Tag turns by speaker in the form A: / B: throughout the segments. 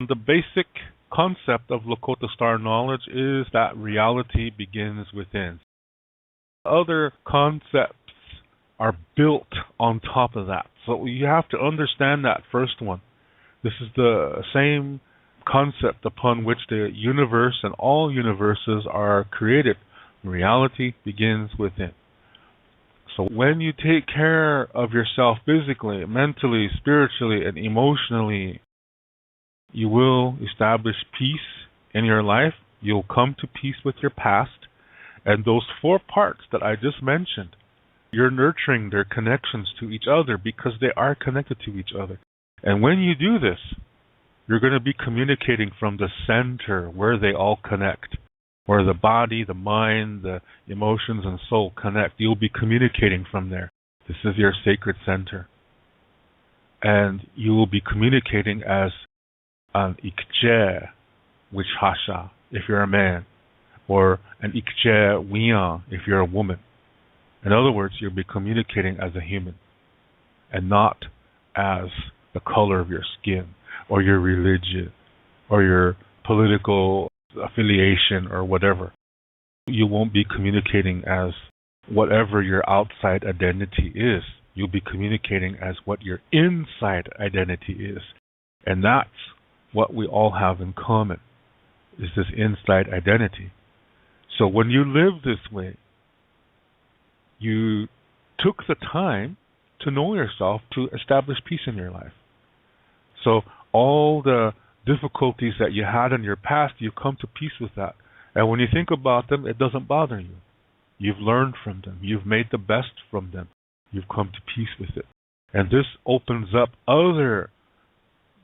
A: The basic concept of Lakota Star Knowledge is that reality begins within. Other concepts are built on top of that. So you have to understand that first one. This is the same concept upon which the universe and all universes are created. Reality begins within. So when you take care of yourself physically, mentally, spiritually, and emotionally, you will establish peace in your life. You'll come to peace with your past. And those 4 parts that I just mentioned, you're nurturing their connections to each other because they are connected to each other. And when you do this, you're going to be communicating from the center where they all connect, where the body, the mind, the emotions, and soul connect. You'll be communicating from there. This is your sacred center. And you will be communicating as an ikje wishasha if you're a man, or an ikje wiyan if you're a woman. In other words, you'll be communicating as a human and not as the color of your skin or your religion or your political affiliation or whatever. You won't be communicating as whatever your outside identity is. You'll be communicating as what your inside identity is. And that's what we all have in common, is this inside identity. So when you live this way, you took the time to know yourself, to establish peace in your life. So all the difficulties that you had in your past, you come to peace with that. And when you think about them, it doesn't bother you. You've learned from them. You've made the best from them. You've come to peace with it. And this opens up other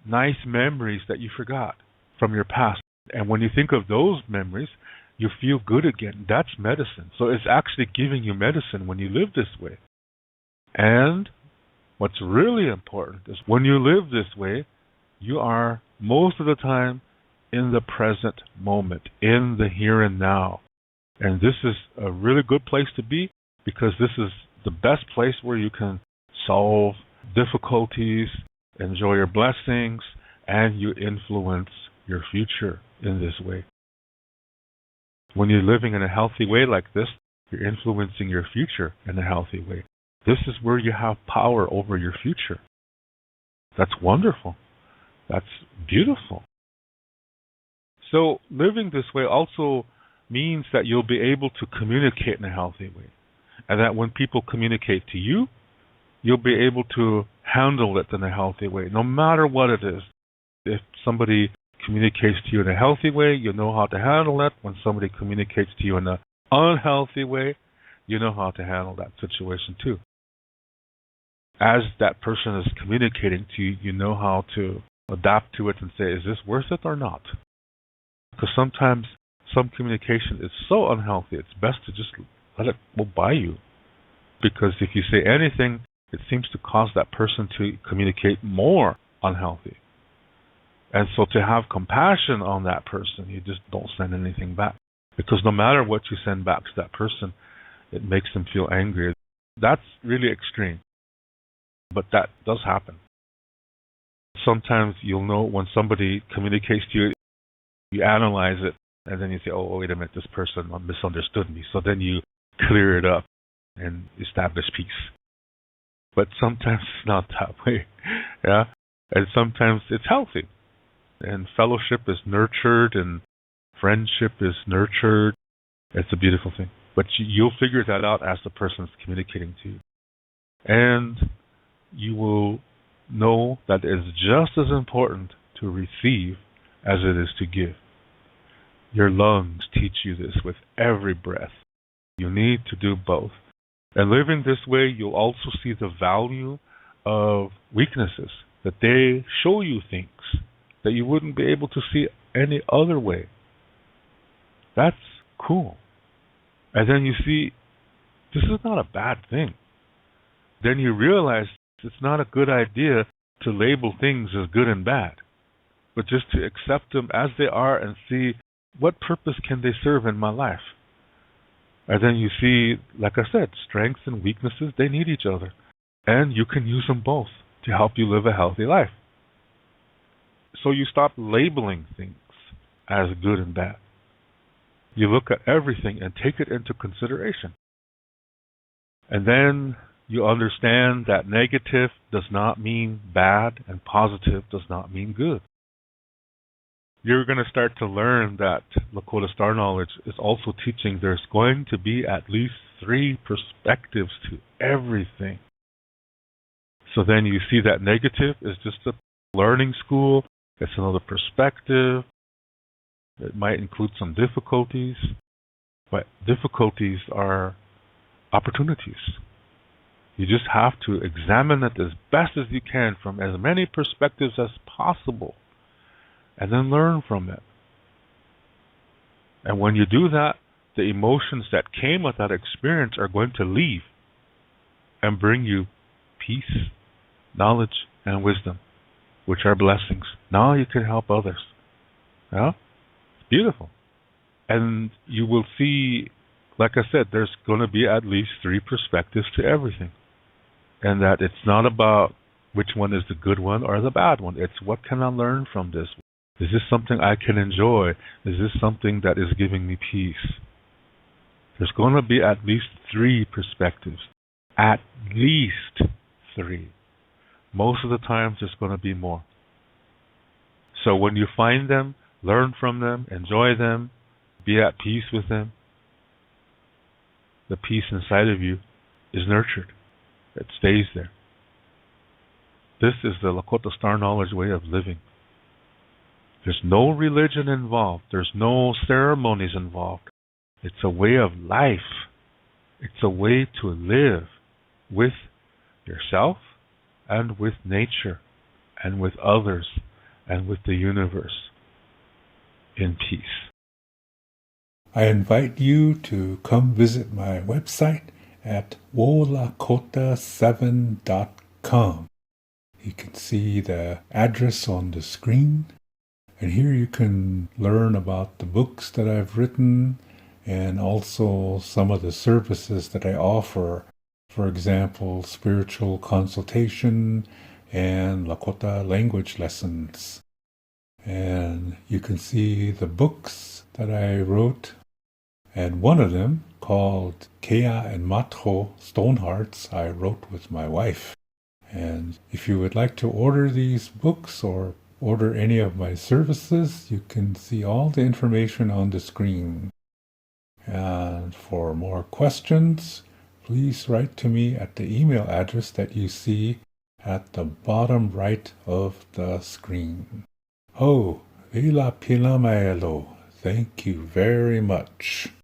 A: nice memories that you forgot from your past. And when you think of those memories, you feel good again. That's medicine. So it's actually giving you medicine when you live this way. And what's really important is when you live this way, you are most of the time in the present moment, in the here and now. And this is a really good place to be because this is the best place where you can solve difficulties, enjoy your blessings, and you influence your future in this way. When you're living in a healthy way like this, you're influencing your future in a healthy way. This is where you have power over your future. That's wonderful. That's beautiful. So living this way also means that you'll be able to communicate in a healthy way. And that when people communicate to you, you'll be able to handle it in a healthy way, no matter what it is. If somebody communicates to you in a healthy way, you know how to handle it. When somebody communicates to you in an unhealthy way, you know how to handle that situation too. As that person is communicating to you, you know how to adapt to it and say, is this worth it or not? Because sometimes some communication is so unhealthy, it's best to just let it go by you. Because if you say anything, it seems to cause that person to communicate more unhealthy. And so to have compassion on that person, you just don't send anything back. Because no matter what you send back to that person, it makes them feel angry. That's really extreme. But that does happen. Sometimes you'll know when somebody communicates to you, you analyze it, and then you say, oh, wait a minute, this person misunderstood me. So then you clear it up and establish peace. But sometimes it's not that way. Yeah? And sometimes it's healthy. And fellowship is nurtured and friendship is nurtured. It's a beautiful thing. But you'll figure that out as the person is communicating to you. And you will know that it's just as important to receive as it is to give. Your lungs teach you this with every breath. You need to do both. And living this way, you'll also see the value of weaknesses, that they show you things that you wouldn't be able to see any other way. That's cool. And then you see, this is not a bad thing. Then you realize it's not a good idea to label things as good and bad, but just to accept them as they are and see what purpose can they serve in my life. And then you see, like I said, strengths and weaknesses, they need each other. And you can use them both to help you live a healthy life. So you stop labeling things as good and bad. You look at everything and take it into consideration. And then you understand that negative does not mean bad and positive does not mean good. You're going to start to learn that Lakota Star Knowledge is also teaching there's going to be at least 3 perspectives to everything. So then you see that negative is just a learning school. It's another perspective. It might include some difficulties, but difficulties are opportunities. You just have to examine it as best as you can from as many perspectives as possible, and then learn from it. And when you do that, the emotions that came with that experience are going to leave and bring you peace, knowledge, and wisdom, which are blessings. Now you can help others. Yeah? It's beautiful. And you will see, like I said, there's going to be at least 3 perspectives to everything. And that it's not about which one is the good one or the bad one. It's what can I learn from this? Is this something I can enjoy? Is this something that is giving me peace? There's going to be at least 3 perspectives. At least 3. Most of the times there's going to be more. So when you find them, learn from them, enjoy them, be at peace with them, the peace inside of you is nurtured. It stays there. This is the Lakota Star Knowledge way of living. There's no religion involved. There's no ceremonies involved. It's a way of life. It's a way to live with yourself and with nature and with others and with the universe in peace.
B: I invite you to come visit my website at wolakota7.com. You can see the address on the screen, and here you can learn about the books that I've written and also some of the services that I offer. For example, spiritual consultation and Lakota language lessons. And you can see the books that I wrote, and one of them, called Keya Mato Stonehearts, I wrote with my wife. And if you would like to order these books or order any of my services, you can see all the information on the screen. And for more questions, please write to me at the email address that you see at the bottom right of the screen. Oh, Vila Pila Maelo. Thank you very much.